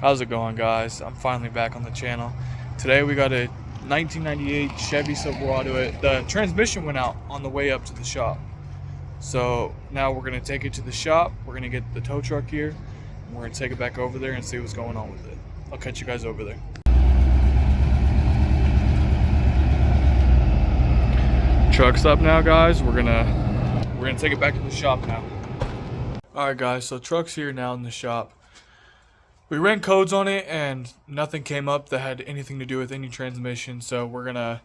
How's it going, guys? I'm finally back on the channel. Today we got a 1998 Chevy Silverado. The transmission went out on the way up to the shop. So now we're gonna take it to the shop. We're gonna get the tow truck here, and we're gonna take it back over there and see what's going on with it. I'll catch you guys over there. Truck's up now, guys. We're gonna take it back to the shop now. All right, guys. So truck's here now in the shop. We ran codes on it and nothing came up that had anything to do with any transmission. So we're gonna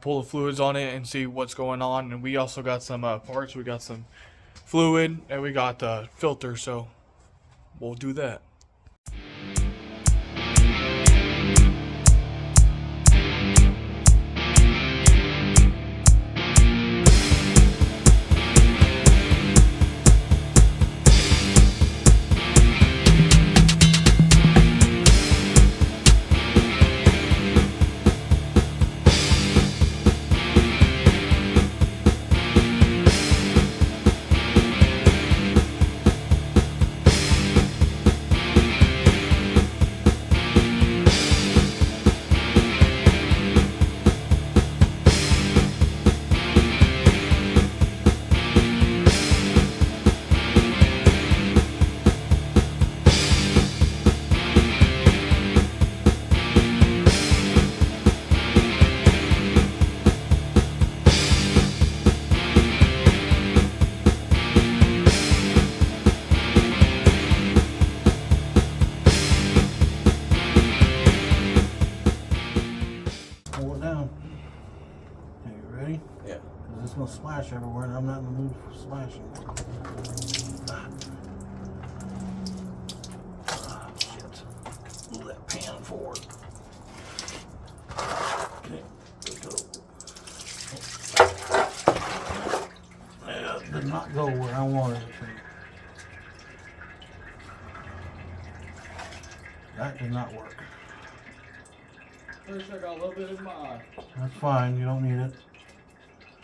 pull the fluids on it and see what's going on. And we also got some parts. We got some fluid and we got the filter. So we'll do that. It's gonna splash everywhere, and I'm not in the mood for splashing. Shit. Move that pan forward. Okay, let's go. That did not go where I wanted it to. That did not work. First, I got a little bit in my eye. That's fine, you don't need it.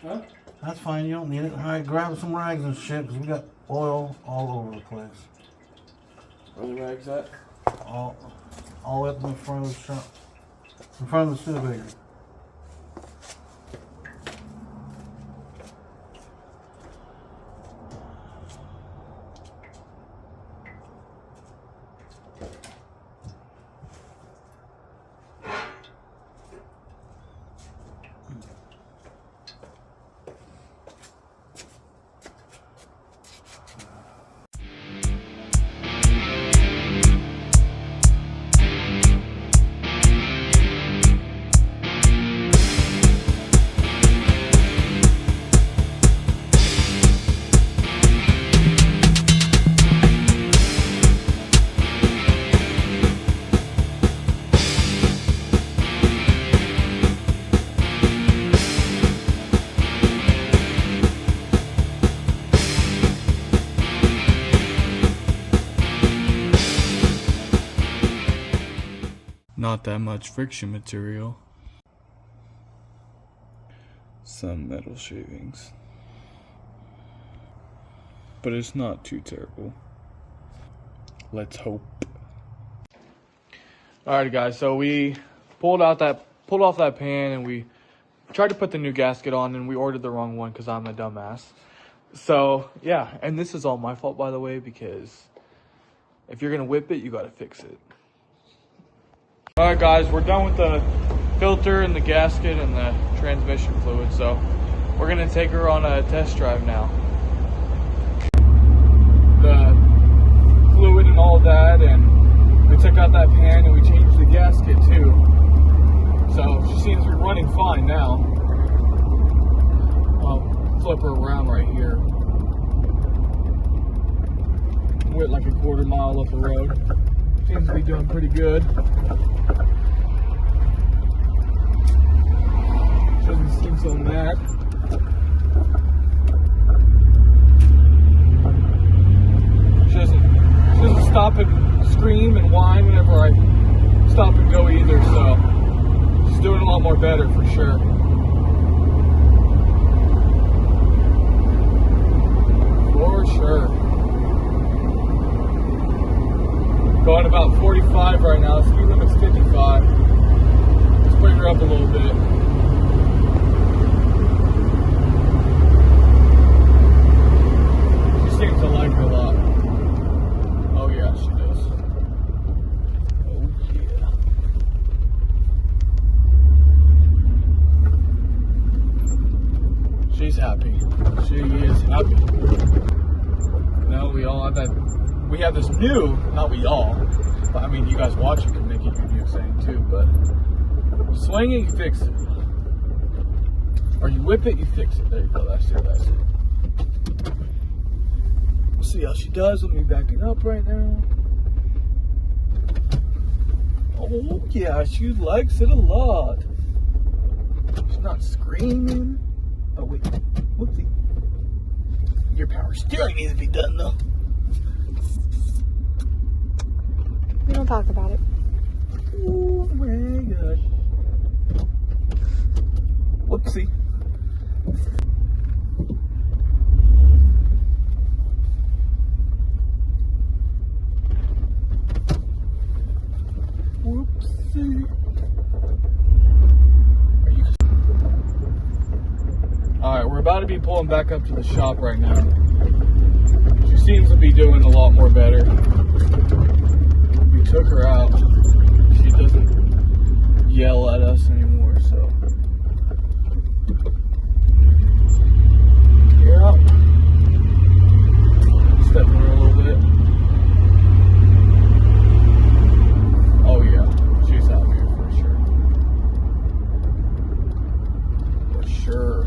Huh? That's fine, you don't need it. Alright, grab some rags and shit, because we got oil all over the place. Where the rags at? All the way up in the front of the shop. In front of the Studebaker. Not that much friction material. Some metal shavings. But it's not too terrible. Let's hope. Alright, guys, so we pulled off that pan and we tried to put the new gasket on, and we ordered the wrong one because I'm a dumbass. So yeah, and this is all my fault, by the way, because if you're gonna whip it, you gotta fix it. Alright, guys, we're done with the filter and the gasket and the transmission fluid, so we're gonna take her on a test drive now. The fluid and all that, and we took out that pan and we changed the gasket too. So she seems to be running fine now. I'll flip her around right here. Went like a quarter mile up the road. Seems to be doing pretty good. Doesn't seem so mad. She doesn't stop and scream and whine whenever I stop and go either, so she's doing a lot more better for sure. For sure. Going about 45 happy. She is happy. Now we all have that. We have this new, not we all, but I mean, you guys watching can make it your new saying too, but swing it, you fix it. Or you whip it, you fix it. There you go, that's it, that's it. We'll see how she does with me backing up right now. Oh yeah, she likes it a lot. She's not screaming. Oh wait, whoopsie. Your power steering needs to be done though. We don't talk about it. Oh my god. Whoopsie. Whoopsie. Alright, we're about to be pulling back up to the shop right now. She seems to be doing a lot more better. We took her out. She doesn't yell at us anymore, so. You're up. Stepping her a little bit. Oh yeah, she's happier for sure. For sure.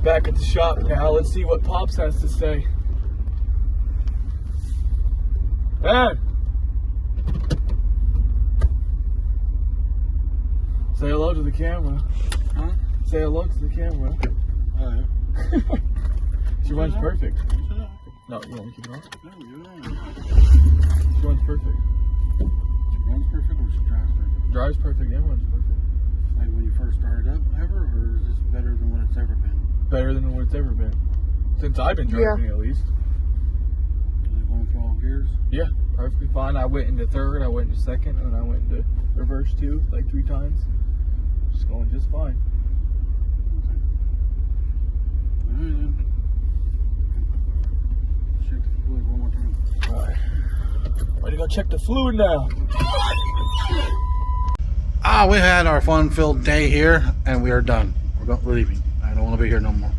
Back at the shop now. Let's see what Pops has to say. Dad! Say hello to the camera. Huh? Say hello to the camera. Oh, yeah. She runs perfect. No, you want me to keep it on? No, you're on. She runs perfect. She runs perfect or she drives perfect? Drives perfect and runs perfect. Like when you first started up ever, or is this better than what it's ever been? Better than what it's ever been. Since I've been driving, at least. Is it going through all gears? Yeah, perfectly fine. I went into third, I went into second, and I went into reverse too, like 3 times. Just going just fine. Okay. Alright then. Check the fluid one more time. Alright. Ready to go check the fluid now. We had our fun-filled day here, and we are done. We're leaving. I don't want to be here no more.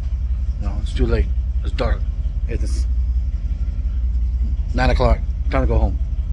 No, it's too late. It's dark. It's 9 o'clock. Time to go home.